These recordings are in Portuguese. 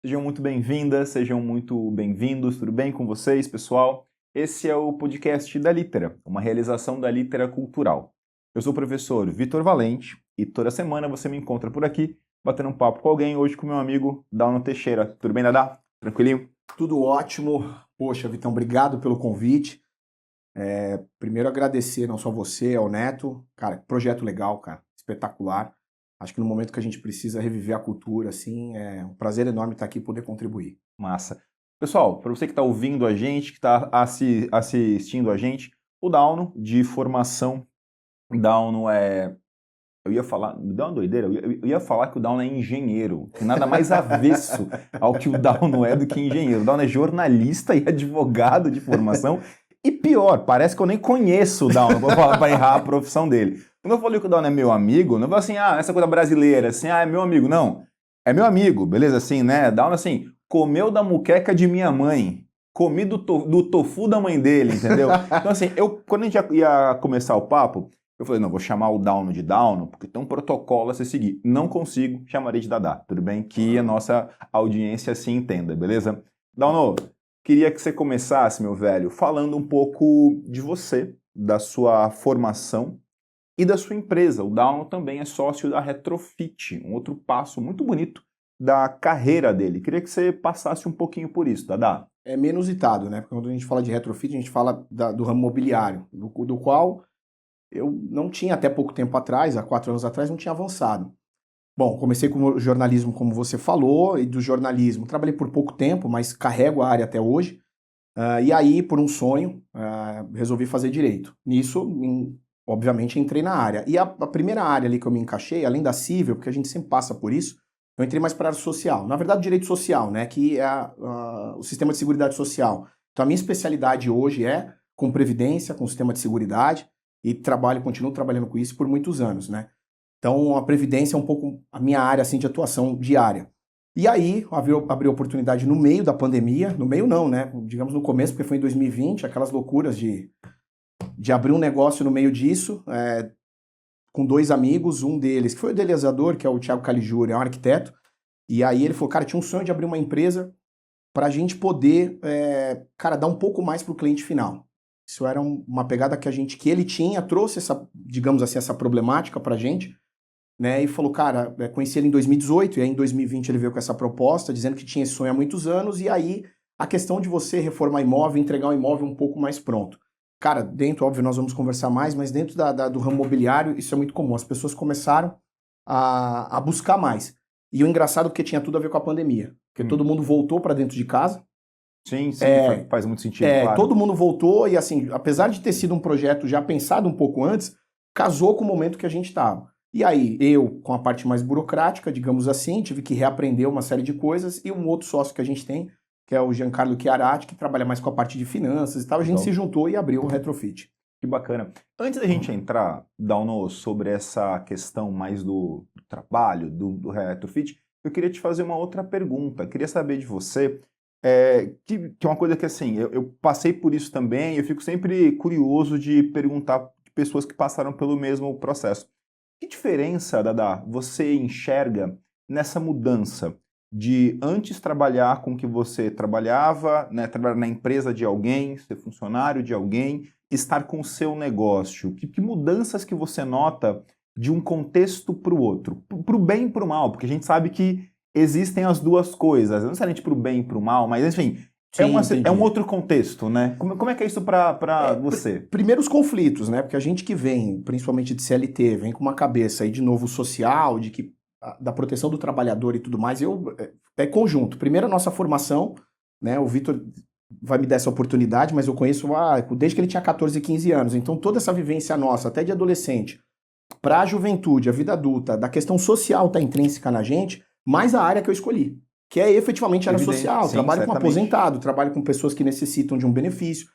Sejam muito bem-vindas, sejam muito bem-vindos, tudo bem com vocês, pessoal? Esse é o podcast da Litera, uma realização da Litera Cultural. Eu sou o professor Vitor Valente e toda semana você me encontra por aqui, batendo um papo com alguém, hoje com meu amigo Dauno Teixeira. Tudo bem, Dadá? Tranquilinho? Tudo ótimo. Poxa, Vitão, obrigado pelo convite. Primeiro agradecer não só você, ao Neto. Cara, que projeto legal, cara. Espetacular. Acho que no momento que a gente precisa reviver a cultura, assim, é um prazer enorme estar aqui e poder contribuir. Massa. Pessoal, para você que está ouvindo a gente, que está assistindo a gente, o Dauno, de formação, Dauno é... Eu ia falar, me dá uma doideira, eu ia falar que o Dauno é engenheiro, que nada mais avesso ao que o Dauno é do que engenheiro. O Dauno é jornalista e advogado de formação, e pior, parece que eu nem conheço o Dauno para errar a profissão dele. Quando eu falei que o Dauno é meu amigo, não vou assim, essa coisa brasileira, assim, é meu amigo. Não, é meu amigo, beleza? Assim, né? Dauno, assim, comeu da muqueca de minha mãe, comi do tofu da mãe dele, entendeu? Então, assim, quando a gente ia começar o papo, eu falei, não, vou chamar o Dauno de Dauno, porque tem um protocolo a se seguir. Não consigo, chamarei de Dadá, tudo bem? Que a nossa audiência se entenda, beleza? Dauno, queria que você começasse, meu velho, falando um pouco de você, da sua formação e da sua empresa. O Dauno também é sócio da Retrofit, um outro passo muito bonito da carreira dele. Queria que você passasse um pouquinho por isso, Dadá. É meio inusitado, né? Porque quando a gente fala de retrofit, a gente fala do ramo imobiliário, do qual eu não tinha até pouco tempo atrás, há 4 anos atrás, não tinha avançado. Bom, comecei com o jornalismo, como você falou, e do jornalismo trabalhei por pouco tempo, mas carrego a área até hoje. E aí, por um sonho, resolvi fazer direito. Nisso, obviamente, entrei na área. E a primeira área ali que eu me encaixei, além da civil, porque a gente sempre passa por isso, eu entrei mais para a área social. Na verdade, direito social, né, que é o sistema de seguridade social. Então, a minha especialidade hoje é com previdência, com sistema de seguridade, e continuo trabalhando com isso por muitos anos, né? Então, a previdência é um pouco a minha área assim, de atuação diária. E aí, abriu oportunidade no meio da pandemia, no meio não, né? Digamos no começo, porque foi em 2020, aquelas loucuras de abrir um negócio no meio disso, com 2 amigos, um deles, que foi o idealizador, que é o Thiago Caligiuri, é um arquiteto, e aí ele falou, cara, tinha um sonho de abrir uma empresa para a gente poder, cara, dar um pouco mais para o cliente final. Isso era uma pegada que ele tinha, trouxe essa, digamos assim, essa problemática pra gente, né? E falou, cara, conheci ele em 2018, e aí em 2020 ele veio com essa proposta, dizendo que tinha esse sonho há muitos anos, e aí a questão de você reformar imóvel, entregar um imóvel um pouco mais pronto. Cara, dentro, óbvio, nós vamos conversar mais, mas dentro do ramo imobiliário, isso é muito comum. As pessoas começaram a buscar mais. E o engraçado é que tinha tudo a ver com a pandemia, porque todo mundo voltou para dentro de casa. Sim, faz muito sentido, claro. Todo mundo voltou e, assim, apesar de ter sido um projeto já pensado um pouco antes, casou com o momento que a gente estava. E aí, eu, com a parte mais burocrática, digamos assim, tive que reaprender uma série de coisas, e um outro sócio que a gente tem, que é o Giancarlo Chiarati, que trabalha mais com a parte de finanças e tal, a gente se juntou e abriu o Retrofit. Que bacana. Antes da gente entrar, Dauno, sobre essa questão mais do trabalho, do Retrofit, eu queria te fazer uma outra pergunta. Eu queria saber de você, que é uma coisa que, assim, eu passei por isso também, eu fico sempre curioso de perguntar de pessoas que passaram pelo mesmo processo. Que diferença, Dadá, você enxerga nessa mudança de antes trabalhar com o que você trabalhava, né, trabalhar na empresa de alguém, ser funcionário de alguém, estar com o seu negócio? Que mudanças que você nota de um contexto para o outro? Para o bem e para o mal, porque a gente sabe que existem as duas coisas, não necessariamente para o bem e para o mal, mas enfim, é um outro contexto, né? Como é que é isso para você? Primeiro os conflitos, né? Porque a gente que vem, principalmente de CLT, vem com uma cabeça aí de novo social, da proteção do trabalhador e tudo mais, é conjunto. Primeiro a nossa formação, né? O Vitor vai me dar essa oportunidade, mas eu conheço desde que ele tinha 14, 15 anos. Então toda essa vivência nossa, até de adolescente, para a juventude, a vida adulta, da questão social tá intrínseca na gente, mais a área que eu escolhi, que é efetivamente a área social. Sim, trabalho certamente. com aposentado, trabalho com pessoas que necessitam de um benefício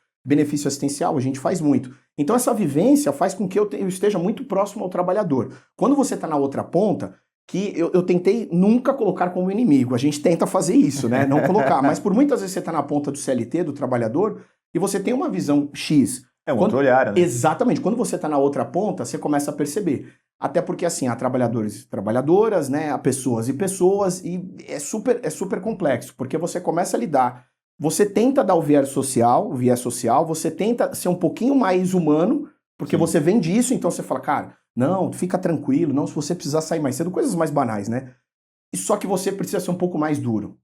assistencial, a gente faz muito. Então essa vivência faz com que eu esteja muito próximo ao trabalhador. Quando você está na outra ponta, que eu tentei nunca colocar como inimigo, a gente tenta fazer isso, né? Não colocar, mas por muitas vezes você está na ponta do CLT, do trabalhador, e você tem uma visão X. É um outro olhar, né? Exatamente. Quando você está na outra ponta, você começa a perceber. Até porque, assim, há trabalhadores e trabalhadoras, né? Há pessoas e pessoas, e é super complexo, porque você começa a lidar, você tenta dar o viés social, você tenta ser um pouquinho mais humano, porque Sim. você vem disso, então você fala, cara, não, fica tranquilo, não, se você precisar sair mais cedo, coisas mais banais, né? E só que você precisa ser um pouco mais duro,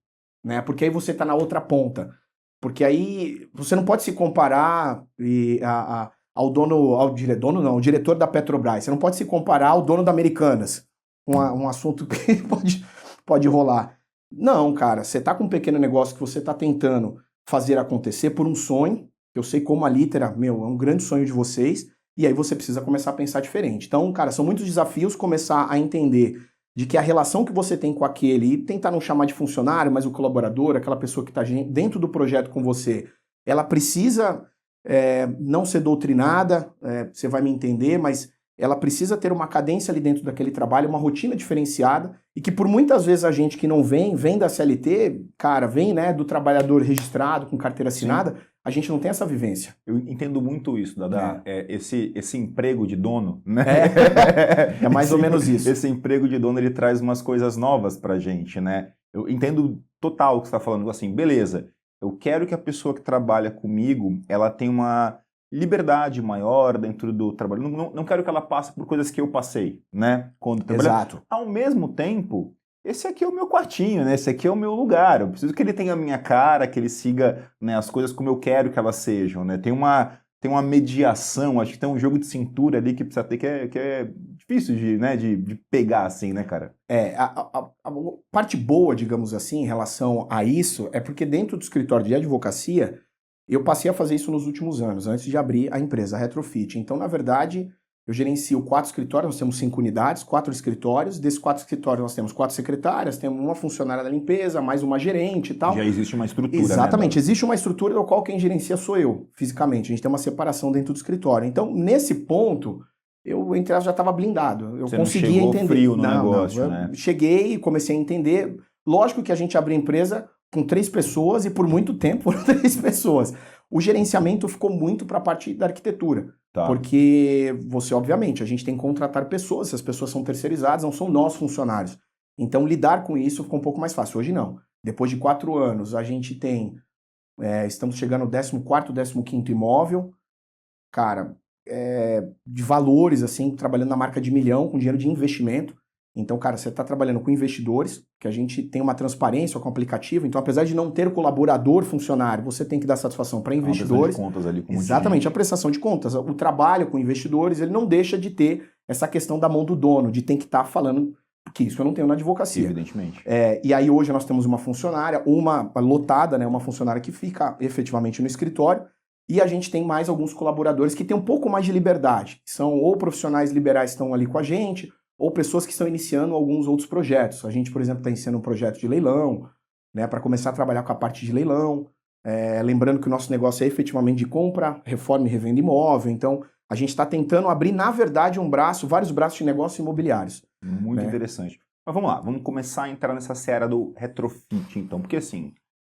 né? Porque aí você tá na outra ponta. Porque aí você não pode se comparar ao dono, ao diretor da Petrobras. Você não pode se comparar ao dono da Americanas. Um assunto que pode rolar. Não, cara, você tá com um pequeno negócio que você tá tentando fazer acontecer por um sonho. Eu sei como a Litera, meu, é um grande sonho de vocês. E aí você precisa começar a pensar diferente. Então, cara, são muitos desafios começar a entender de que a relação que você tem com aquele, e tentar não chamar de funcionário, mas o colaborador, aquela pessoa que está dentro do projeto com você, ela precisa não ser doutrinada, você vai me entender, mas ela precisa ter uma cadência ali dentro daquele trabalho, uma rotina diferenciada, e que por muitas vezes a gente que não vem da CLT, cara, vem, né, do trabalhador registrado, com carteira assinada, sim, a gente não tem essa vivência. Eu entendo muito isso, Dada. Esse emprego de dono, né? É mais ou menos isso. Esse emprego de dono, ele traz umas coisas novas pra gente, né? Eu entendo total o que você está falando. Assim, beleza, eu quero que a pessoa que trabalha comigo, ela tenha uma liberdade maior dentro do trabalho. Não quero que ela passe por coisas que eu passei, né? Quando trabalhei. Exato. Ao mesmo tempo, esse aqui é o meu quartinho, né? Esse aqui é o meu lugar. Eu preciso que ele tenha a minha cara, que ele siga, né, as coisas como eu quero que elas sejam, né? Tem uma mediação, acho que tem um jogo de cintura ali que precisa ter, que é difícil de pegar assim, né, cara? A parte boa, digamos assim, em relação a isso, é porque dentro do escritório de advocacia, eu passei a fazer isso nos últimos anos, antes de abrir a empresa, a Retrofit. Então, na verdade, eu gerencio 4 escritórios, nós temos 5 unidades, 4 escritórios. Desses 4 escritórios nós temos 4 secretárias, temos uma funcionária da limpeza, mais uma gerente e tal. Já existe uma estrutura, exatamente, né? Existe uma estrutura da qual quem gerencia sou eu, fisicamente. A gente tem uma separação dentro do escritório. Então, nesse ponto, eu, entre aspas, já estava blindado. Eu conseguia entender. Frio no negócio, né? Cheguei e comecei a entender. Lógico que a gente abriu a empresa com 3 pessoas e por muito tempo foram 3 pessoas. O gerenciamento ficou muito para a parte da arquitetura. Tá. Porque você, obviamente, a gente tem que contratar pessoas, essas pessoas são terceirizadas, não são nós funcionários. Então, lidar com isso ficou um pouco mais fácil. Hoje não. Depois de 4 anos, a gente tem... estamos chegando no 14º, 15º imóvel. Cara, de valores, assim, trabalhando na marca de 1 milhão, com dinheiro de investimento. Então, cara, você está trabalhando com investidores, que a gente tem uma transparência com o aplicativo. Então, apesar de não ter colaborador funcionário, você tem que dar satisfação para investidores. De contas ali com exatamente, a prestação de contas. O trabalho com investidores, ele não deixa de ter essa questão da mão do dono, de ter que estar falando, que isso eu não tenho na advocacia. Evidentemente. E aí hoje nós temos uma funcionária, uma lotada, né, uma funcionária que fica efetivamente no escritório, e a gente tem mais alguns colaboradores que têm um pouco mais de liberdade, que são ou profissionais liberais que estão ali com a gente, ou pessoas que estão iniciando alguns outros projetos. A gente, por exemplo, está iniciando um projeto de leilão, né, para começar a trabalhar com a parte de leilão. Lembrando que o nosso negócio é efetivamente de compra, reforma e revenda imóvel. Então, a gente está tentando abrir, na verdade, vários braços de negócio imobiliários. Muito interessante. Mas vamos lá, vamos começar a entrar nessa seara do retrofit, então. Porque assim,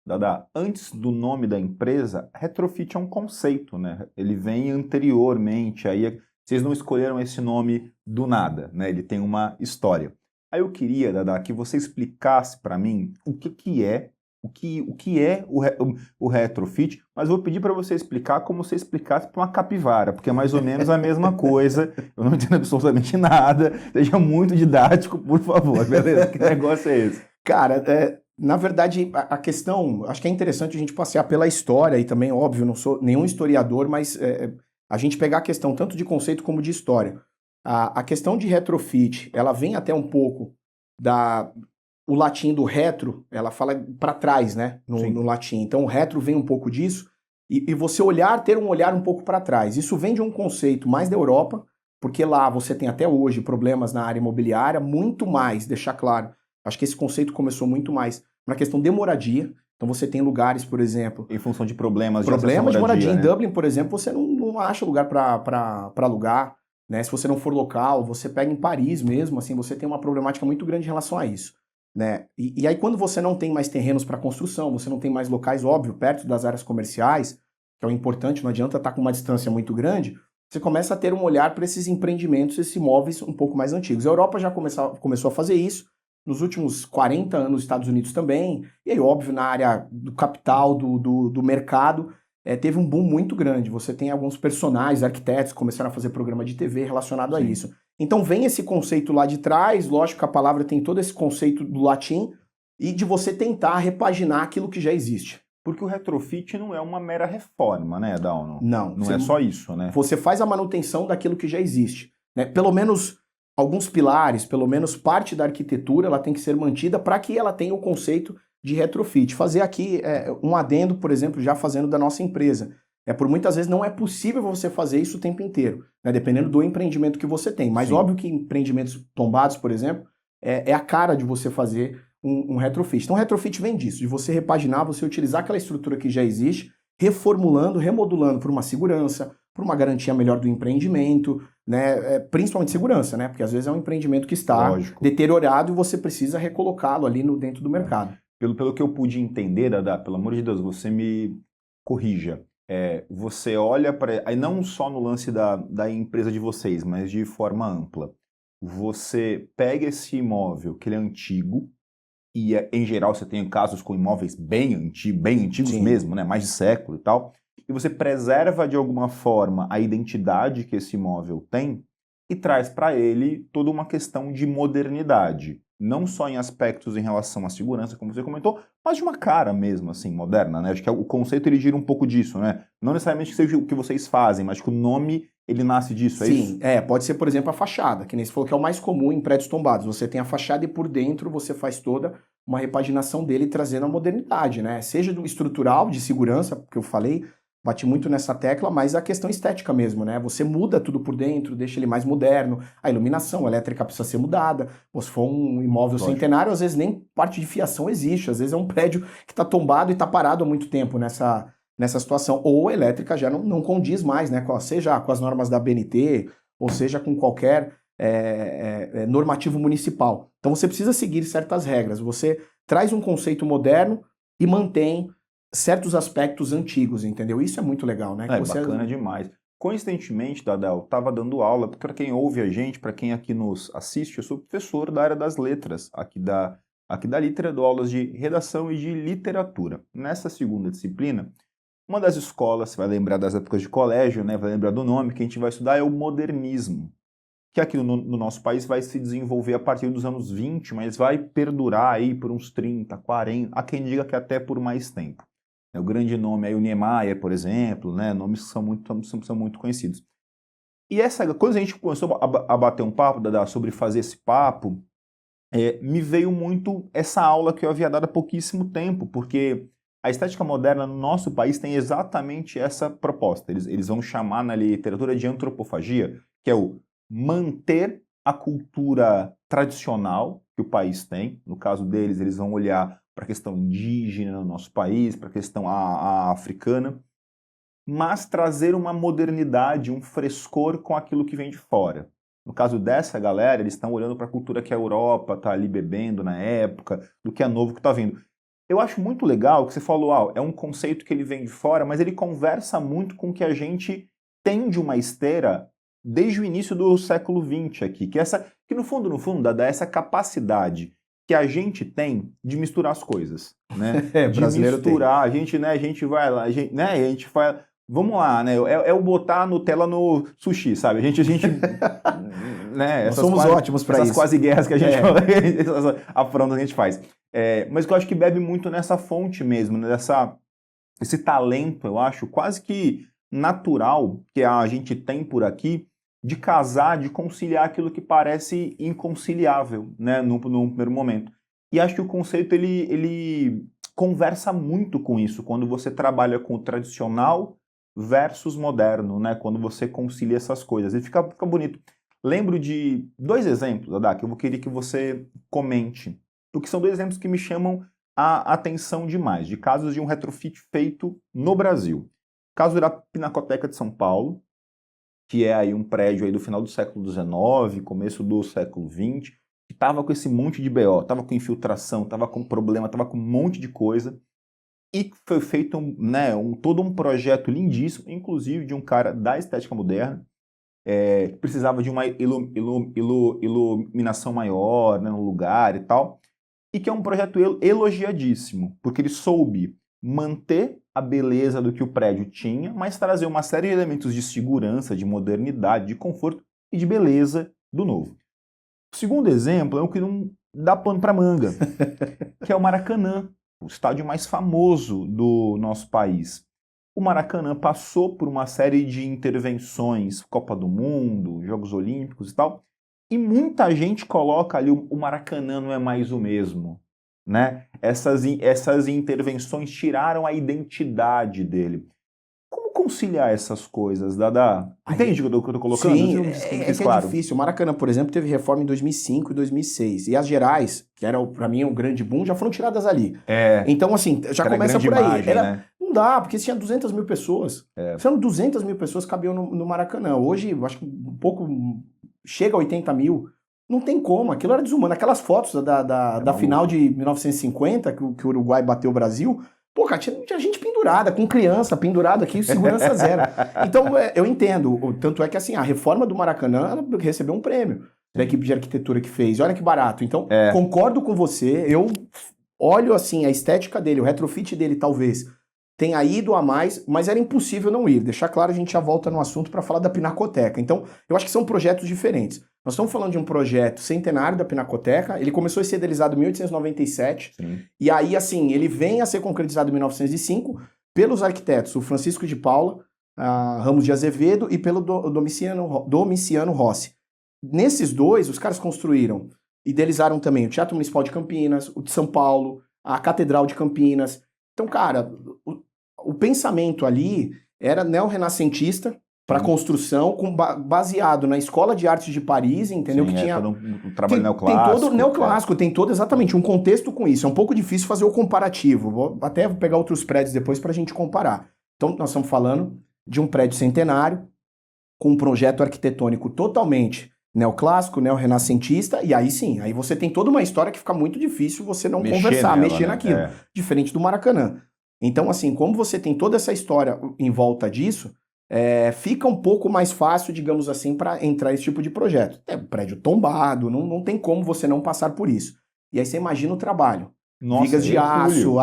Dada, antes do nome da empresa, retrofit é um conceito, né? Ele vem anteriormente, aí vocês não escolheram esse nome do nada, né? Ele tem uma história. Aí eu queria, Dada, que você explicasse para mim o que é o retrofit, mas vou pedir para você explicar como você explicasse para uma capivara, porque é mais ou menos a mesma coisa, eu não entendo absolutamente nada, seja muito didático, por favor, beleza? Que negócio é esse? Cara, na verdade, a questão, acho que é interessante a gente passear pela história, e também, óbvio, não sou nenhum historiador, mas a gente pegar a questão tanto de conceito como de história. A questão de retrofit, ela vem até um pouco o latim do retro, ela fala para trás, né, no latim. Então, o retro vem um pouco disso, e você ter um olhar um pouco para trás. Isso vem de um conceito mais da Europa, porque lá você tem até hoje problemas na área imobiliária, muito mais, deixar claro. Acho que esse conceito começou muito mais na questão de moradia. Então, você tem lugares, por exemplo... Em função de problemas de moradia. Né? Em Dublin, por exemplo, você não acha lugar para alugar. Né? Se você não for local, você pega em Paris mesmo, assim, você tem uma problemática muito grande em relação a isso. Né? E aí quando você não tem mais terrenos para construção, você não tem mais locais, óbvio, perto das áreas comerciais, que é o importante, não adianta estar com uma distância muito grande, você começa a ter um olhar para esses empreendimentos, esses imóveis um pouco mais antigos. A Europa já começou a fazer isso, nos últimos 40 anos, os Estados Unidos também, e aí, óbvio, na área do capital, do mercado, teve um boom muito grande. Você tem alguns personagens, arquitetos, que começaram a fazer programa de TV relacionado a isso. Então vem esse conceito lá de trás, lógico que a palavra tem todo esse conceito do latim, e de você tentar repaginar aquilo que já existe. Porque o retrofit não é uma mera reforma, né, Dalno? Não. Não é só isso, né? Você faz a manutenção daquilo que já existe. Né? Pelo menos alguns pilares, pelo menos parte da arquitetura, ela tem que ser mantida para que ela tenha o conceito de retrofit. Fazer aqui um adendo, por exemplo, já fazendo da nossa empresa. Por muitas vezes não é possível você fazer isso o tempo inteiro, né? Dependendo do empreendimento que você tem. Mas óbvio que empreendimentos tombados, por exemplo, é a cara de você fazer um retrofit. Então, retrofit vem disso, de você repaginar, você utilizar aquela estrutura que já existe, reformulando, remodulando por uma segurança, por uma garantia melhor do empreendimento, né? Principalmente segurança, né? Porque às vezes é um empreendimento que está deteriorado e você precisa recolocá-lo ali dentro do mercado. Pelo que eu pude entender, Dada, pelo amor de Deus, você me corrija. Você olha para... Aí não só no lance da empresa de vocês, mas de forma ampla. Você pega esse imóvel, que ele é antigo, e em geral você tem casos com imóveis bem antigos mesmo, né? Mais de século e tal, e você preserva de alguma forma a identidade que esse imóvel tem e traz para ele toda uma questão de modernidade. Não só em aspectos em relação à segurança, como você comentou, mas de uma cara mesmo, assim, moderna, né? Acho que o conceito ele gira um pouco disso, né? Não necessariamente que seja o que vocês fazem, mas que o nome ele nasce disso, é isso? Sim, pode ser, por exemplo, a fachada, que nem você falou que é o mais comum em prédios tombados. Você tem a fachada e por dentro você faz toda uma repaginação dele trazendo a modernidade, né? Seja do estrutural, de segurança, porque eu falei, bati muito nessa tecla, mas a questão estética mesmo, né? Você muda tudo por dentro, deixa ele mais moderno, a iluminação elétrica precisa ser mudada. Ou se for um imóvel centenário, às vezes nem parte de fiação existe, às vezes é um prédio que está tombado e está parado há muito tempo nessa situação. Ou a elétrica já não condiz mais, né? Seja com as normas da BNT, ou seja com qualquer normativo municipal. Então você precisa seguir certas regras. Você traz um conceito moderno e mantém certos aspectos antigos, entendeu? Isso é muito legal, né? Bacana demais. Coincidentemente, Dadal, eu estava dando aula, porque para quem ouve a gente, para quem aqui nos assiste, eu sou professor da área das letras, aqui da Litera, dou aulas de redação e de literatura. Nessa segunda disciplina, uma das escolas, você vai lembrar das épocas de colégio, né? Vai lembrar do nome, que a gente vai estudar é o modernismo, que aqui no nosso país vai se desenvolver a partir dos anos 20, mas vai perdurar aí por uns 30, 40, há quem diga que até por mais tempo. O grande nome é o Niemeyer, por exemplo, né? Nomes que são muito conhecidos. E quando a gente começou a bater um papo, Dada, sobre fazer esse papo, me veio muito essa aula que eu havia dado há pouquíssimo tempo, porque a estética moderna no nosso país tem exatamente essa proposta. Eles vão chamar na literatura de antropofagia, que é o manter a cultura tradicional que o país tem. No caso deles, eles vão olhar para a questão indígena no nosso país, para a questão africana, mas trazer uma modernidade, um frescor com aquilo que vem de fora. No caso dessa galera, eles estão olhando para a cultura que a Europa está ali bebendo na época, do que é novo que está vindo. Eu acho muito legal que você falou, é um conceito que ele vem de fora, mas ele conversa muito com o que a gente tem de uma esteira desde o início do século XX aqui, que no fundo, dá essa capacidade que a gente tem de misturar as coisas, né? De misturar, a gente vai lá, a gente faz, vamos lá, né? É o botar Nutella no sushi, sabe? A gente né? Nós somos ótimos para isso. Essas quase guerras que a gente fala, essas afrontas que a gente faz. Mas que eu acho que bebe muito nessa fonte mesmo, né? Esse talento, eu acho, quase que natural que a gente tem por aqui, de casar, de conciliar aquilo que parece inconciliável, né, num primeiro momento. E acho que o conceito ele conversa muito com isso, quando você trabalha com o tradicional versus moderno, né, quando você concilia essas coisas. E fica bonito. Lembro de 2 exemplos, Dada, que eu vou querer que você comente, porque são 2 exemplos que me chamam a atenção demais, de casos de um retrofit feito no Brasil. Caso da Pinacoteca de São Paulo, que é aí um prédio aí do final do século XIX, começo do século XX, que estava com esse monte de BO, estava com infiltração, estava com problema, estava com um monte de coisa, e foi feito todo um projeto lindíssimo, inclusive de um cara da estética moderna, que precisava de uma iluminação maior, né, no lugar e tal, e que é um projeto elogiadíssimo, porque ele soube manter a beleza do que o prédio tinha, mas trazer uma série de elementos de segurança, de modernidade, de conforto e de beleza do novo. O segundo exemplo é o que não dá pano para manga, que é o Maracanã, o estádio mais famoso do nosso país. O Maracanã passou por uma série de intervenções, Copa do Mundo, Jogos Olímpicos e tal, e muita gente coloca ali o Maracanã não é mais o mesmo, né? Essas intervenções tiraram a identidade dele. Como conciliar essas coisas, Dada? Entende o que eu tô colocando? Sim, É claro. Difícil. O Maracanã, por exemplo, teve reforma em 2005 e 2006. E as Gerais, que era, para mim, um grande boom, já foram tiradas ali. Então, assim, já começa por aí. Imagem, né? Não dá, porque tinha 200 mil pessoas. Sendo 200 mil pessoas cabiam no Maracanã. Hoje, eu acho que um pouco... Chega a 80 mil. Não tem como. Aquilo era desumano. Aquelas fotos da final de 1950, que o Uruguai bateu o Brasil... Pô, cara, tinha gente pendurada, com criança pendurada aqui, segurança zero. Então, eu entendo. Tanto é que, assim, a reforma do Maracanã, ela recebeu um prêmio da equipe de arquitetura que fez. Olha que barato. Então, concordo com você. Eu olho, assim, a estética dele, o retrofit dele, talvez, tenha ido a mais, mas era impossível não ir. Deixar claro, a gente já volta no assunto para falar da Pinacoteca. Então, eu acho que são projetos diferentes. Nós estamos falando de um projeto centenário da Pinacoteca, ele começou a ser idealizado em 1897, e aí, assim, ele vem a ser concretizado em 1905 pelos arquitetos, o Francisco de Paula, Ramos de Azevedo e pelo Domiciano Rossi. Nesses dois, os caras construíram, idealizaram também o Teatro Municipal de Campinas, o de São Paulo, a Catedral de Campinas. Então, cara, o pensamento ali era neorrenascentista, para construção, baseado na Escola de Artes de Paris, entendeu? Sim, que tinha todo um trabalho neoclássico. Tem todo neoclássico, tem todo exatamente um contexto com isso. É um pouco difícil fazer o comparativo. Vou até pegar outros prédios depois para a gente comparar. Então, nós estamos falando de um prédio centenário, com um projeto arquitetônico totalmente neoclássico, neorrenascentista, e aí sim, aí você tem toda uma história que fica muito difícil você não mexer naquilo, diferente do Maracanã. Então, assim, como você tem toda essa história em volta disso, fica um pouco mais fácil, digamos assim, para entrar esse tipo de projeto. É um prédio tombado, não tem como você não passar por isso. E aí você imagina o trabalho. Nossa, vigas de aço,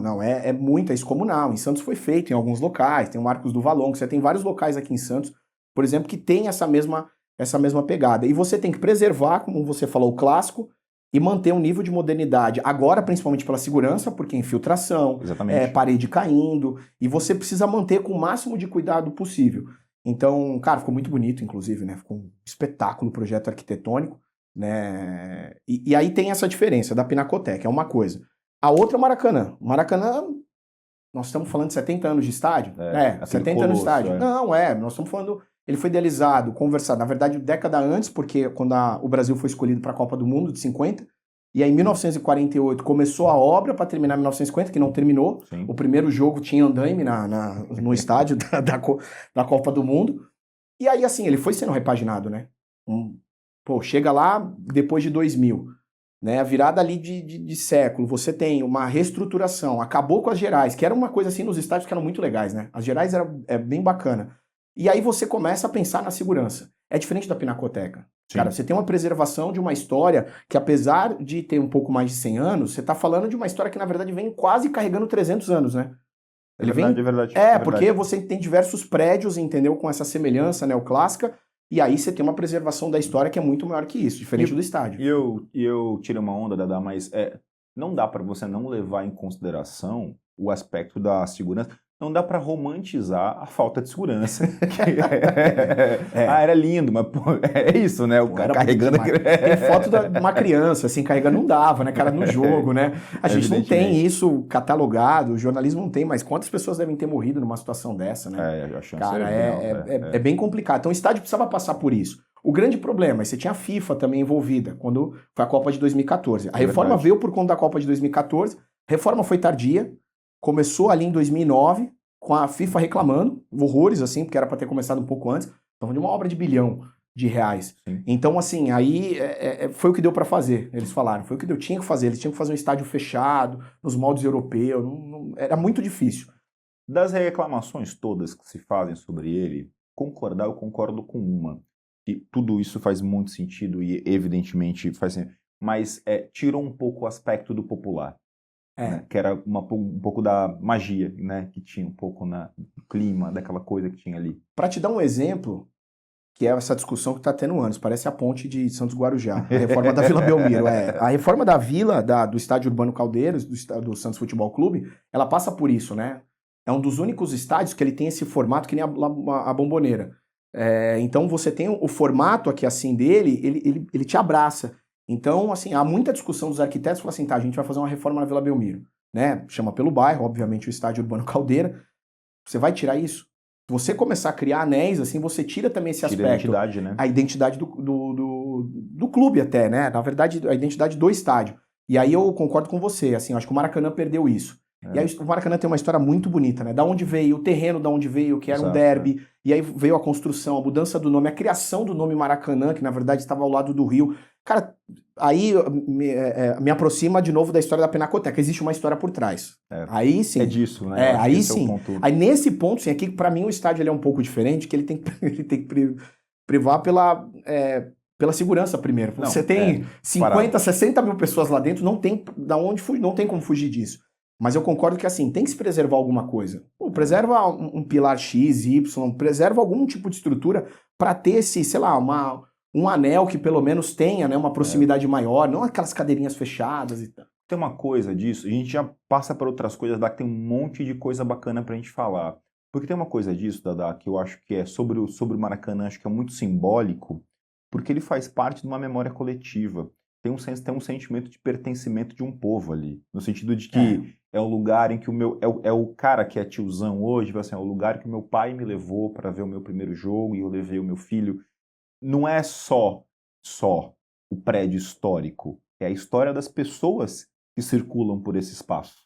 não, é muito, é excomunal. Em Santos foi feito em alguns locais, tem o Marcos do Valongo, você tem vários locais aqui em Santos, por exemplo, que tem essa mesma pegada. E você tem que preservar, como você falou, o clássico, e manter um nível de modernidade, agora principalmente pela segurança, porque infiltração, parede caindo, e você precisa manter com o máximo de cuidado possível. Então, cara, ficou muito bonito, inclusive, né? Ficou um espetáculo o projeto arquitetônico, né? E aí tem essa diferença da Pinacoteca, é uma coisa. A outra é o Maracanã. Maracanã, nós estamos falando de 70 anos de estádio? 70 anos de estádio. Não, nós estamos falando... Ele foi idealizado, conversado, na verdade, década antes, porque quando o Brasil foi escolhido para a Copa do Mundo de 50, e aí em 1948 começou a obra para terminar em 1950, que não terminou. Sim. O primeiro jogo tinha andaime no estádio da Copa do Mundo. E aí, assim, ele foi sendo repaginado, né? Chega lá depois de 2000, né? A virada ali de século, você tem uma reestruturação, acabou com as Gerais, que era uma coisa assim nos estádios que eram muito legais, né? As Gerais é bem bacana. E aí você começa a pensar na segurança. É diferente da Pinacoteca. Sim. Cara, você tem uma preservação de uma história que, apesar de ter um pouco mais de 100 anos, você está falando de uma história que, na verdade, vem quase carregando 300 anos, né? É verdade. Porque você tem diversos prédios, entendeu? Com essa semelhança neoclássica, e aí você tem uma preservação da história que é muito maior que isso, diferente do estádio. E eu tirei uma onda, Dada, mas não dá para você não levar em consideração o aspecto da segurança. Não dá pra romantizar a falta de segurança. Era lindo, mas pô, é isso, né? O cara carregando... Tem foto de uma criança, assim, carregando, não dava, né? Cara, no jogo, né? A gente não tem isso catalogado, o jornalismo não tem, mas quantas pessoas devem ter morrido numa situação dessa, né? A chance cara, é bem complicado. Então o estádio precisava passar por isso. O grande problema é que você tinha a FIFA também envolvida, quando foi a Copa de 2014. A reforma veio por conta da Copa de 2014, a reforma foi tardia, começou ali em 2009, com a FIFA reclamando, horrores, assim, porque era para ter começado um pouco antes. Estamos de uma obra de R$ 1 bilhão. Sim. Então, assim, aí foi o que deu para fazer, eles falaram. Foi o que tinha que fazer. Eles tinham que fazer um estádio fechado, nos moldes europeus. Era muito difícil. Das reclamações todas que se fazem sobre ele, concordar, eu concordo com uma. E tudo isso faz muito sentido e evidentemente faz sentido, mas tirou um pouco o aspecto do popular, né? Que era um pouco da magia, né? Que tinha um pouco no clima, daquela coisa que tinha ali. Para te dar um exemplo, que é essa discussão que está tendo anos, parece a ponte de Santos Guarujá, a reforma da Vila Belmiro. A reforma da Vila, do Estádio Urbano Caldeiros, do Santos Futebol Clube, ela passa por isso, né? É um dos únicos estádios que ele tem esse formato que nem a Bombonera. Então você tem o formato aqui assim dele, ele te abraça. Então, assim, há muita discussão dos arquitetos, falam assim, tá, a gente vai fazer uma reforma na Vila Belmiro, né? Chama pelo bairro, obviamente, o Estádio Urbano Caldeira. Você vai tirar isso? Se você começar a criar anéis, assim, você tira também esse aspecto. A identidade, né? A identidade do clube até, né? Na verdade, a identidade do estádio. E aí eu concordo com você, assim, acho que o Maracanã perdeu isso. E aí o Maracanã tem uma história muito bonita, né? Da onde veio, o terreno da onde veio, que era um derby, e aí veio a construção, a mudança do nome, a criação do nome Maracanã, que na verdade estava ao lado do Rio. Cara, aí me aproxima de novo da história da Pinacoteca. Existe uma história por trás. Aí sim. É disso, né? Aí sim. Aí nesse ponto, sim, aqui pra mim o estádio ele é um pouco diferente, que ele tem que privar pela segurança primeiro. Você tem 50, 60 mil pessoas lá dentro, não tem não tem como fugir disso. Mas eu concordo que, assim, tem que se preservar alguma coisa. Pô, preserva um pilar X, Y, preserva algum tipo de estrutura para ter esse, sei lá, um anel que pelo menos tenha, né, uma proximidade maior, não aquelas cadeirinhas fechadas e tal. Tem uma coisa disso, a gente já passa para outras coisas, Dada, que tem um monte de coisa bacana pra gente falar. Porque tem uma coisa disso, Dada, que eu acho que é sobre o Maracanã, acho que é muito simbólico, porque ele faz parte de uma memória coletiva. Tem um sentimento de pertencimento de um povo ali, no sentido de que é um lugar em que o cara que é tiozão hoje, assim, é o lugar que o meu pai me levou para ver o meu primeiro jogo e eu levei o meu filho. Não é só o prédio histórico, é a história das pessoas que circulam por esse espaço,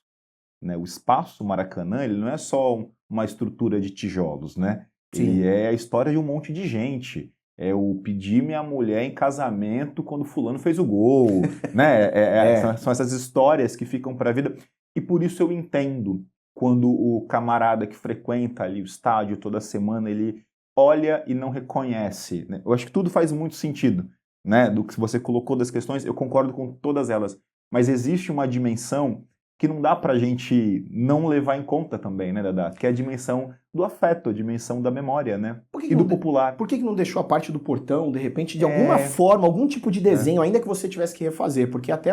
né? O espaço Maracanã, ele não é só uma estrutura de tijolos, né? Sim. Ele é a história de um monte de gente. É o pedir minha mulher em casamento quando fulano fez o gol, né? São essas histórias que ficam para a vida. E por isso eu entendo quando o camarada que frequenta ali o estádio toda semana, ele olha e não reconhece, né? Eu acho que tudo faz muito sentido, né? Do que você colocou das questões, eu concordo com todas elas. Mas existe uma dimensão que não dá pra gente não levar em conta também, né, Dada? Que é a dimensão do afeto, a dimensão da memóa, né? E do popular. Por que não deixou a parte do portão, de repente, de alguma forma, algum tipo de desenho, ainda que você tivesse que refazer? Porque até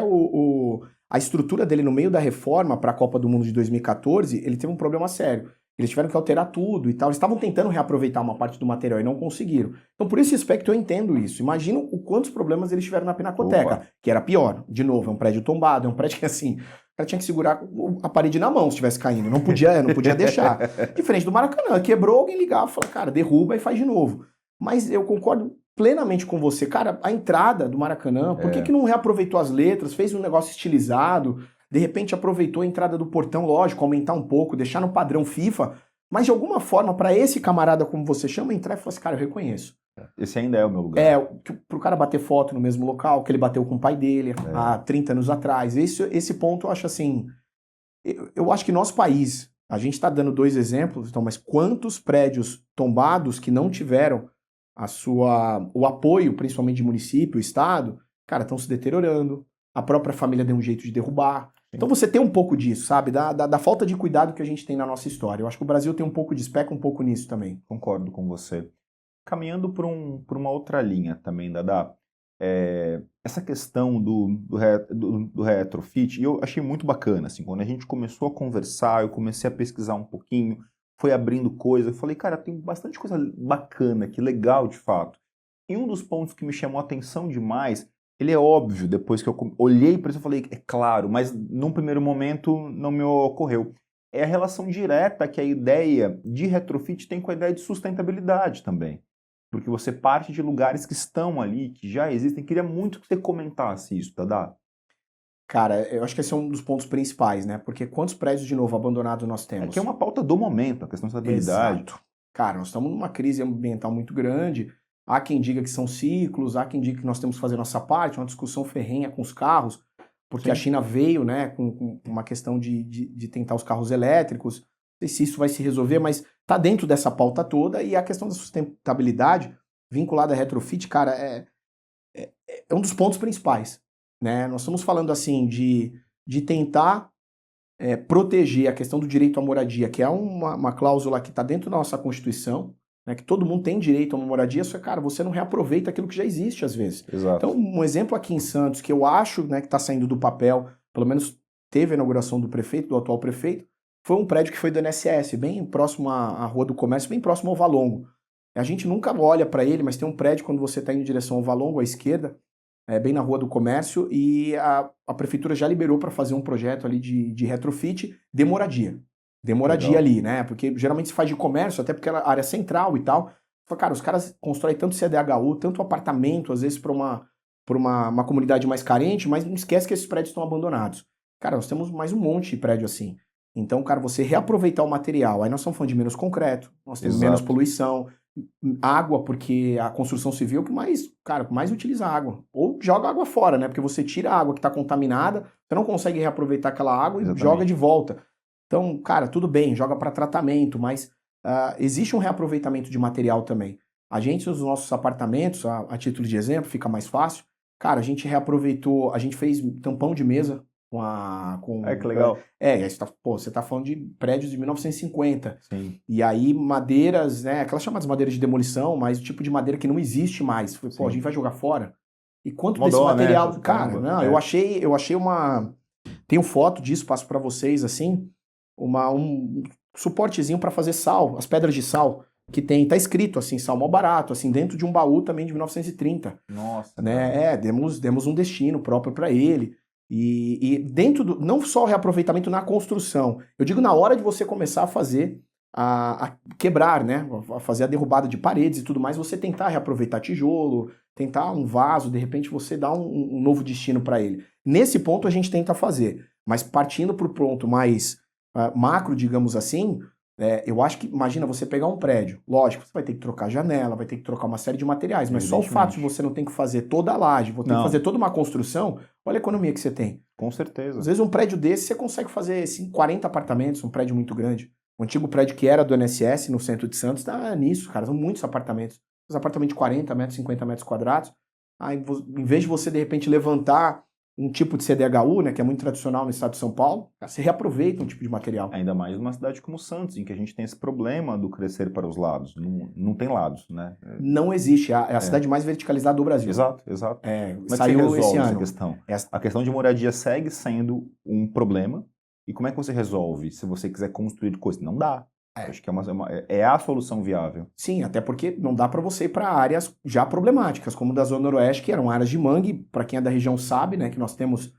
a estrutura dele no meio da reforma para a Copa do Mundo de 2014, ele teve um problema sério. Eles tiveram que alterar tudo e tal. Eles estavam tentando reaproveitar uma parte do material e não conseguiram. Então, por esse aspecto, eu entendo isso. Imagina o quantos problemas eles tiveram na Pinacoteca, que era pior. De novo, é um prédio tombado, é um prédio que, assim, o cara tinha que segurar a parede na mão se estivesse caindo. Não podia deixar. Diferente do Maracanã. Quebrou, alguém ligava e falava, cara, derruba e faz de novo. Mas eu concordo plenamente com você. Cara, a entrada do Maracanã, por que não reaproveitou as letras, fez um negócio estilizado, de repente aproveitou a entrada do portão, lógico, aumentar um pouco, deixar no padrão FIFA, mas de alguma forma, para esse camarada, como você chama, entrar e falar assim, cara, eu reconheço. Esse ainda é o meu lugar. Pro cara bater foto no mesmo local, que ele bateu com o pai dele há 30 anos atrás. Esse ponto eu acho assim, eu acho que nosso país, a gente está dando 2 exemplos, então, mas quantos prédios tombados que não tiveram o apoio, principalmente de município, estado, cara, estão se deteriorando. A própria família deu um jeito de derrubar. Sim. Então você tem um pouco disso, sabe? Da falta de cuidado que a gente tem na nossa história. Eu acho que o Brasil tem um pouco peca um pouco nisso também. Concordo com você. Caminhando por uma outra linha também, Dada, essa questão do retrofit, eu achei muito bacana, assim, quando a gente começou a conversar, eu comecei a pesquisar um pouquinho, foi abrindo coisa, eu falei, cara, tem bastante coisa bacana aqui, legal de fato. E um dos pontos que me chamou a atenção demais, ele é óbvio, depois que eu olhei para isso, eu falei, é claro, mas num primeiro momento não me ocorreu. É a relação direta que a ideia de retrofit tem com a ideia de sustentabilidade também. Porque você parte de lugares que estão ali, que já existem. Queria muito que você comentasse isso, Dada. Cara, eu acho que esse é um dos pontos principais, né? Porque quantos prédios, de novo, abandonados nós temos? Que é uma pauta do momento, a questão da sustentabilidade. Exato. Cara, nós estamos numa crise ambiental muito grande. Há quem diga que são ciclos, há quem diga que nós temos que fazer nossa parte, uma discussão ferrenha com os carros, porque Sim. a China veio, né, com uma questão de tentar os carros elétricos. Não sei se isso vai se resolver, mas tá dentro dessa pauta toda, e a questão da sustentabilidade vinculada à retrofit, cara, é um dos pontos principais, né? Nós estamos falando, assim, de tentar proteger a questão do direito à moradia, que é uma cláusula que está dentro da nossa Constituição, né, que todo mundo tem direito a uma moradia, só que, cara, você não reaproveita aquilo que já existe às vezes. Exato. Então, um exemplo aqui em Santos, que eu acho, né, que está saindo do papel, pelo menos teve a inauguração do prefeito, do atual prefeito, foi um prédio que foi do INSS, bem próximo à Rua do Comércio, bem próximo ao Valongo. A gente nunca olha para ele, mas tem um prédio quando você está indo em direção ao Valongo, à esquerda, bem na Rua do Comércio, e a prefeitura já liberou para fazer um projeto ali de retrofit de moradia. De moradia Legal. ali, né? Porque geralmente se faz de comércio, até porque é área central e tal. Cara, os caras constroem tanto CDHU, tanto apartamento, às vezes para uma comunidade mais carente, mas não esquece que esses prédios estão abandonados. Cara, nós temos mais um monte de prédio assim. Então, cara, você reaproveitar o material, aí nós estamos falando de menos concreto, nós temos menos poluição, água, porque a construção civil que mais utiliza água. Ou joga água fora, né? Porque você tira a água que está contaminada, você não consegue reaproveitar aquela água e joga de volta. Então, cara, tudo bem, joga para tratamento, mas existe um reaproveitamento de material também. A gente, nos nossos apartamentos, a título de exemplo, fica mais fácil. Cara, a gente reaproveitou, a gente fez tampão de mesa Que legal. Você tá falando de prédios de 1950. Sim. E aí madeiras, né, aquelas chamadas madeiras de demolição, mas o tipo de madeira que não existe mais. Pô, a gente vai jogar fora? E quanto desse material, né? Cara, não, eu achei uma... Tenho foto disso, passo para vocês, assim, um suportezinho para fazer sal, as pedras de sal, que tá escrito, assim, sal mal barato, assim, dentro de um baú também de 1930. Nossa. Né? Demos um destino próprio para ele. E dentro não só o reaproveitamento na construção, eu digo na hora de você começar a fazer, a quebrar, né? A fazer a derrubada de paredes e tudo mais, você tentar reaproveitar tijolo, tentar um vaso, de repente você dá um novo destino para ele. Nesse ponto a gente tenta fazer, mas partindo para o ponto mais macro, digamos assim, eu acho que, imagina você pegar um prédio, lógico, você vai ter que trocar janela, vai ter que trocar uma série de materiais, mas só o fato de você não ter que fazer toda a laje, ter que fazer toda uma construção, olha a economia que você tem. Com certeza. Às vezes um prédio desse você consegue fazer 40 apartamentos, um prédio muito grande. O antigo prédio que era do INSS, no centro de Santos, tá nisso, cara, são muitos apartamentos. Os apartamentos de 40 metros, 50 metros quadrados. Aí, em vez de você, de repente, levantar um tipo de CDHU, né, que é muito tradicional no estado de São Paulo, você reaproveita um tipo de material. Ainda mais numa cidade como Santos, em que a gente tem esse problema do crescer para os lados. Não tem lados, né? Não existe. É a cidade mais verticalizada do Brasil. Exato. Como saiu esse ano. Questão? A questão de moradia segue sendo um problema. E como é que você resolve se você quiser construir coisas? Não dá. Acho que é a solução viável. Sim, até porque não dá para você ir para áreas já problemáticas, como da Zona Noroeste, que eram áreas de mangue. Para quem é da região sabe, né, que nós temos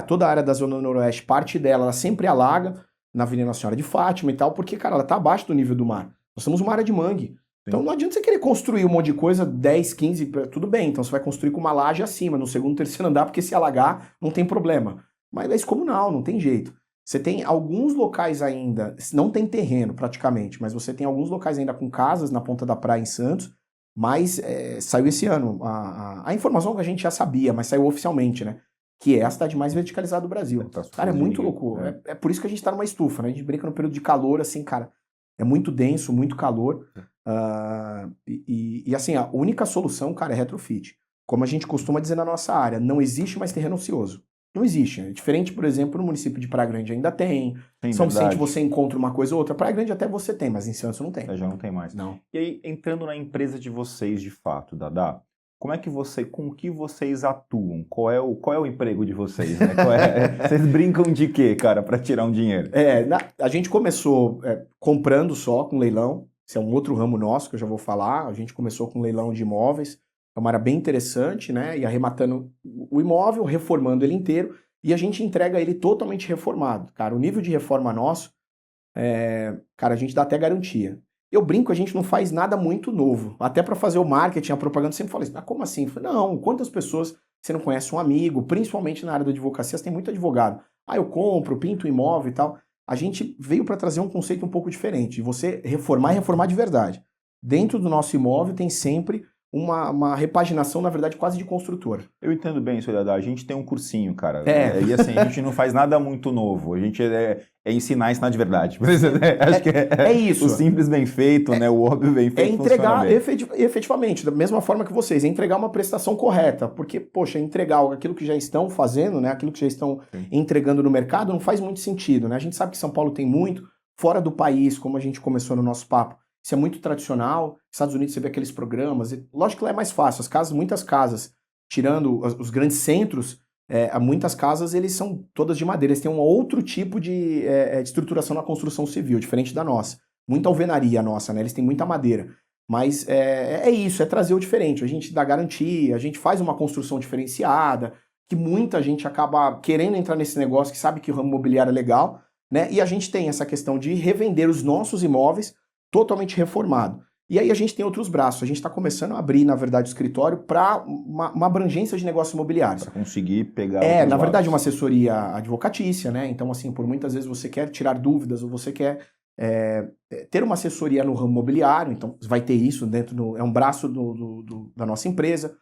toda a área da Zona Noroeste, parte dela ela sempre alaga na Avenida Nossa Senhora de Fátima e tal, porque, cara, ela está abaixo do nível do mar. Nós temos uma área de mangue. Sim. Então não adianta você querer construir um monte de coisa, 10, 15, tudo bem. Então você vai construir com uma laje acima, no segundo, terceiro andar, porque se alagar não tem problema. Mas é descomunal, não tem jeito. Você tem alguns locais ainda, não tem terreno praticamente, mas você tem alguns locais ainda com casas na ponta da praia em Santos, mas saiu esse ano. A informação que a gente já sabia, mas saiu oficialmente, né? Que é a cidade mais verticalizada do Brasil. Cara, é muito louco. É por isso que a gente tá numa estufa, né? A gente brinca no período de calor, assim, cara, é muito denso, muito calor. E assim, a única solução, cara, é retrofit. Como a gente costuma dizer na nossa área, não existe mais terreno ocioso. Não existe. É diferente, por exemplo, no município de Praia Grande ainda tem. São Vicente você encontra uma coisa ou outra. Praia Grande até você tem, mas em Santos não tem. Já não tem mais. Não. E aí, entrando na empresa de vocês de fato, Dadá, com o que vocês atuam? Qual é o emprego de vocês? Né? Vocês brincam de quê, cara, para tirar um dinheiro? A gente começou comprando só, com leilão. Esse é um outro ramo nosso que eu já vou falar. A gente começou com leilão de imóveis. É uma área bem interessante, né? E arrematando o imóvel, reformando ele inteiro, e a gente entrega ele totalmente reformado. Cara, o nível de reforma nosso, cara, a gente dá até garantia. Eu brinco, a gente não faz nada muito novo. Até para fazer o marketing, a propaganda, sempre fala isso. Como assim? Eu falei, não, quantas pessoas você não conhece um amigo, principalmente na área da advocacia, você tem muito advogado. Eu compro, pinto o imóvel e tal. A gente veio para trazer um conceito um pouco diferente, de você reformar e reformar de verdade. Dentro do nosso imóvel tem sempre uma repaginação, na verdade, quase de construtora. Eu entendo bem isso, Dada. A gente tem um cursinho, cara. É. E assim, a gente não faz nada muito novo. A gente ensinar de verdade. Acho que É isso. O simples bem feito, né? O óbvio bem feito. É entregar efetivamente, da mesma forma que vocês, é entregar uma prestação correta. Porque, poxa, entregar aquilo que já estão fazendo, né? Aquilo que já estão entregando no mercado não faz muito sentido, né? A gente sabe que São Paulo tem muito, fora do país, como a gente começou no nosso papo. Isso é muito tradicional. Estados Unidos você vê aqueles programas. Lógico que lá é mais fácil. Muitas casas, tirando os grandes centros, muitas casas eles são todas de madeira. Eles têm um outro tipo de estruturação na construção civil, diferente da nossa. Muita alvenaria nossa, né? Eles têm muita madeira. Mas é isso, é trazer o diferente. A gente dá garantia, a gente faz uma construção diferenciada, que muita gente acaba querendo entrar nesse negócio, que sabe que o ramo imobiliário é legal, né? E a gente tem essa questão de revender os nossos imóveis totalmente reformado. E aí a gente tem outros braços. A gente está começando a abrir, na verdade, o escritório para uma abrangência de negócios imobiliários. Para conseguir pegar na verdade, uma assessoria advocatícia, né? Então, assim, por muitas vezes você quer tirar dúvidas ou você quer ter uma assessoria no ramo imobiliário, então vai ter isso é um braço da nossa empresa.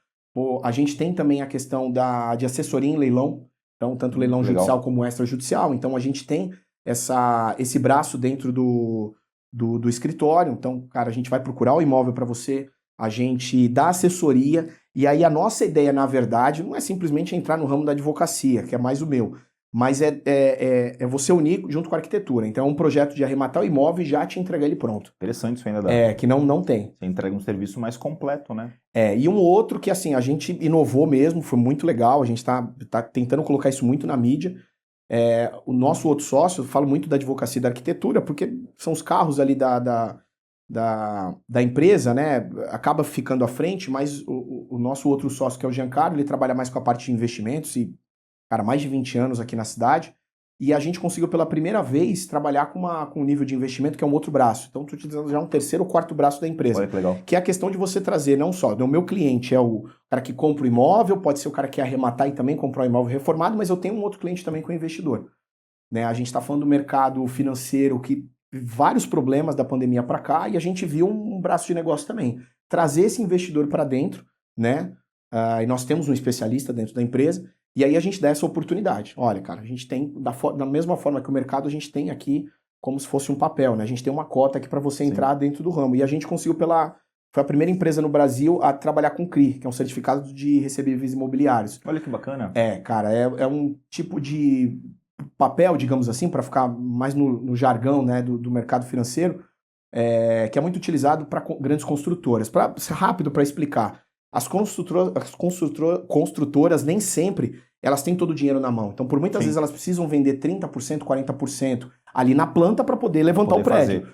A gente tem também a questão de assessoria em leilão, então tanto leilão judicial como extrajudicial. Então a gente tem esse braço dentro do escritório. Então, cara, a gente vai procurar o imóvel para você, a gente dá assessoria, e aí a nossa ideia, na verdade, não é simplesmente entrar no ramo da advocacia, que é mais o meu, mas é você unir junto com a arquitetura. Então é um projeto de arrematar o imóvel e já te entregar ele pronto. Interessante isso ainda dá. Que não tem. Você entrega um serviço mais completo, né? E um outro que, assim, a gente inovou mesmo, foi muito legal, a gente tá tentando colocar isso muito na mídia. O nosso outro sócio, eu falo muito da advocacia e da arquitetura, porque são os carros ali da empresa, né? Acaba ficando à frente, mas o nosso outro sócio, que é o Giancarlo, ele trabalha mais com a parte de investimentos e, cara, mais de 20 anos aqui na cidade. E a gente conseguiu pela primeira vez trabalhar com um nível de investimento que é um outro braço. Então, estou te dizendo já um terceiro ou quarto braço da empresa. Olha que legal. Que é a questão de você trazer não só, o meu cliente é o cara que compra o imóvel, pode ser o cara que quer arrematar e também comprar o imóvel reformado, mas eu tenho um outro cliente também com o investidor. Né? A gente está falando do mercado financeiro, que vários problemas da pandemia para cá, e a gente viu um braço de negócio também. Trazer esse investidor para dentro, né? E nós temos um especialista dentro da empresa, e aí a gente dá essa oportunidade. Olha, cara, a gente tem, da mesma forma que o mercado, a gente tem aqui como se fosse um papel, né? A gente tem uma cota aqui para você entrar dentro do ramo. E a gente conseguiu foi a primeira empresa no Brasil a trabalhar com CRI, que é um certificado de recebíveis imobiliários. Olha que bacana. Cara, é um tipo de papel, digamos assim, para ficar mais no jargão, né, do mercado financeiro, que é muito utilizado para grandes construtoras. Rápido para explicar. As construtoras nem sempre elas têm todo o dinheiro na mão. Então, por muitas vezes, elas precisam vender 30%, 40% ali na planta para poder levantar o prédio.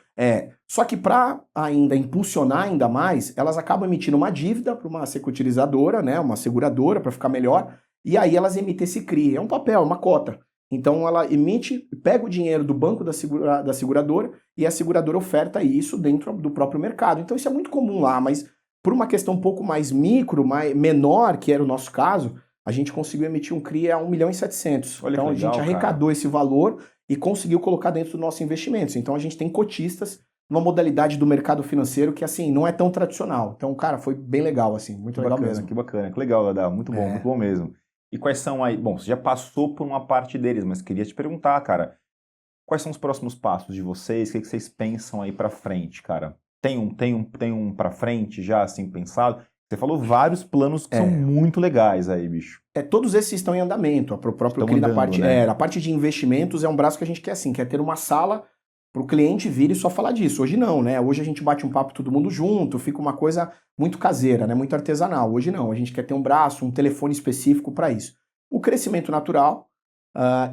Só que para ainda impulsionar ainda mais, elas acabam emitindo uma dívida para uma securitizadora, né, uma seguradora, para ficar melhor, e aí elas emitem esse CRI. É um papel, é uma cota. Então, ela emite, pega o dinheiro do banco da seguradora e a seguradora oferta isso dentro do próprio mercado. Então, isso é muito comum lá, mas por uma questão um pouco mais menor, que era o nosso caso, a gente conseguiu emitir um CRI a 1.700.000. Então, a gente arrecadou esse valor e conseguiu colocar dentro dos nossos investimentos. Então, a gente tem cotistas numa modalidade do mercado financeiro que, assim, não é tão tradicional. Então, cara, foi bem legal, assim, muito legal mesmo. Que bacana, que legal, Dada, muito bom mesmo. E quais são aí... Bom, você já passou por uma parte deles, mas queria te perguntar, cara, quais são os próximos passos de vocês? O que vocês pensam aí pra frente, cara? Tem um pra frente já, assim, pensado? Você falou vários planos que são muito legais aí, bicho. Todos esses estão em andamento. O próprio cliente da parte... Né? A parte de investimentos é um braço que a gente quer, assim, quer ter uma sala para o cliente vir e só falar disso. Hoje não, né? Hoje a gente bate um papo todo mundo junto, fica uma coisa muito caseira, né? Muito artesanal. Hoje não, a gente quer ter um braço, um telefone específico para isso. O crescimento natural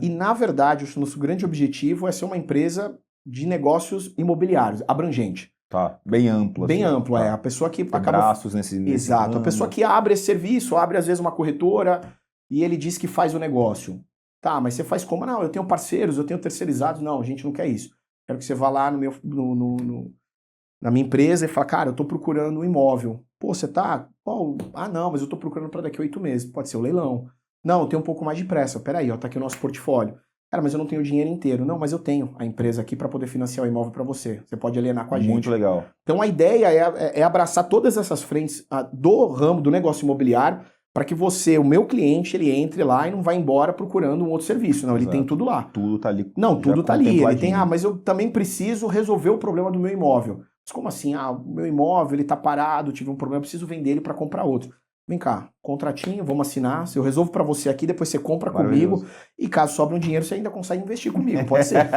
e, na verdade, o nosso grande objetivo é ser uma empresa de negócios imobiliários, abrangente. Tá, bem amplo. Bem assim, amplo, A pessoa que tem acaba... braços nesse Exato, ramo. A pessoa que abre esse serviço, abre às vezes uma corretora e ele diz que faz o negócio. Tá, mas você faz como? Não, eu tenho parceiros, eu tenho terceirizados. Não, a gente não quer isso. Quero que você vá lá na minha empresa e fale, cara, eu tô procurando um imóvel. Pô, você tá? Não, mas eu tô procurando para daqui a 8 meses. Pode ser o leilão. Não, eu tenho um pouco mais de pressa. Peraí, tá aqui o nosso portfólio. Cara, mas eu não tenho o dinheiro inteiro. Não, mas eu tenho a empresa aqui para poder financiar o imóvel para você. Você pode alienar com a gente. Muito legal. Então a ideia é abraçar todas essas frentes do ramo do negócio imobiliário para que você, o meu cliente, ele entre lá e não vá embora procurando um outro serviço. Não, ele tem tudo lá. Tudo tá ali. Não, tudo tá ali. Ele tem, mas eu também preciso resolver o problema do meu imóvel. Mas como assim? O meu imóvel, ele tá parado, tive um problema, eu preciso vender ele para comprar outro. Vem cá, contratinho, vamos assinar, eu resolvo para você aqui, depois você compra comigo e caso sobre um dinheiro, você ainda consegue investir comigo, pode ser.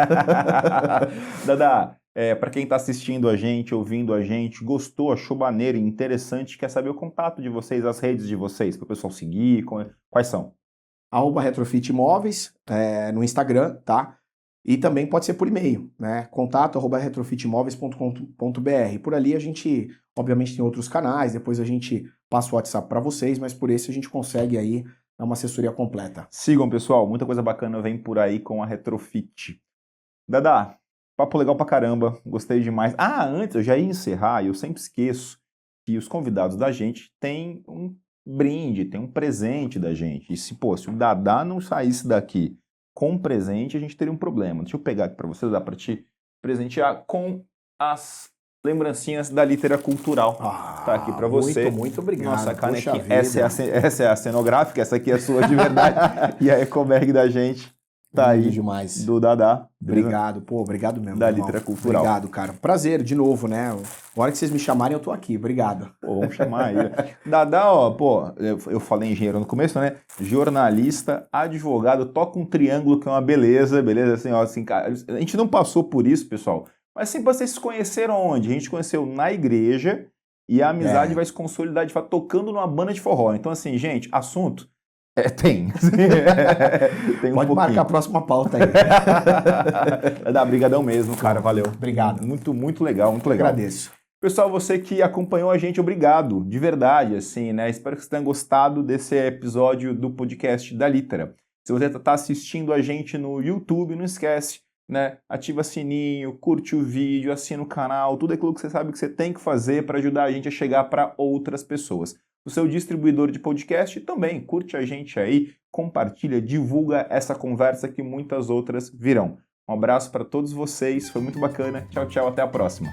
Dada, para quem está assistindo a gente, ouvindo a gente, gostou, achou maneiro e interessante, quer saber o contato de vocês, as redes de vocês, para o pessoal seguir, quais são? @Retrofit Imóveis no Instagram, tá? E também pode ser por e-mail, né? contato@retrofitimóveis.com.br. Por ali a gente, obviamente, tem outros canais, depois a gente passa o WhatsApp para vocês, mas por esse a gente consegue aí dar uma assessoria completa. Sigam, pessoal, muita coisa bacana vem por aí com a Retrofit. Dada, papo legal pra caramba, gostei demais. Antes eu já ia encerrar, e eu sempre esqueço que os convidados da gente têm um brinde, tem um presente da gente. E se o Dada não saísse daqui com um presente, a gente teria um problema. Deixa eu pegar aqui para você, dá para te presentear com as lembrancinhas da Litera Cultural. Tá aqui para você. Muito obrigado. Nossa, canequinha. Essa é a cenográfica, essa aqui é a sua de verdade. E a Ecoberg da gente tá aí. Demais. Do Dada. Obrigado, obrigado mesmo. Da Litera Cultural. Obrigado, cara. Prazer, de novo, né? A hora que vocês me chamarem, eu tô aqui. Obrigado. Vamos chamar aí. Dada, eu falei engenheiro no começo, né? Jornalista, advogado, toca um triângulo que é uma beleza, assim, cara. A gente não passou por isso, pessoal, mas assim, vocês se conheceram onde? A gente conheceu na igreja e a amizade vai se consolidar de fato tocando numa banda de forró. Então, assim, gente, assunto. Tem. Tem Pode marcar a próxima pauta aí. Brigadão mesmo, cara. Valeu. Obrigado. Muito, muito legal, muito legal. Agradeço. Pessoal, você que acompanhou a gente, obrigado. De verdade, assim, né? Espero que você tenha gostado desse episódio do podcast da Litera. Se você está assistindo a gente no YouTube, não esquece, né? Ativa sininho, curte o vídeo, assina o canal, tudo aquilo que você sabe que você tem que fazer para ajudar a gente a chegar para outras pessoas. O seu distribuidor de podcast também, curte a gente aí, compartilha, divulga essa conversa que muitas outras virão. Um abraço para todos vocês, foi muito bacana. Tchau, tchau, até a próxima.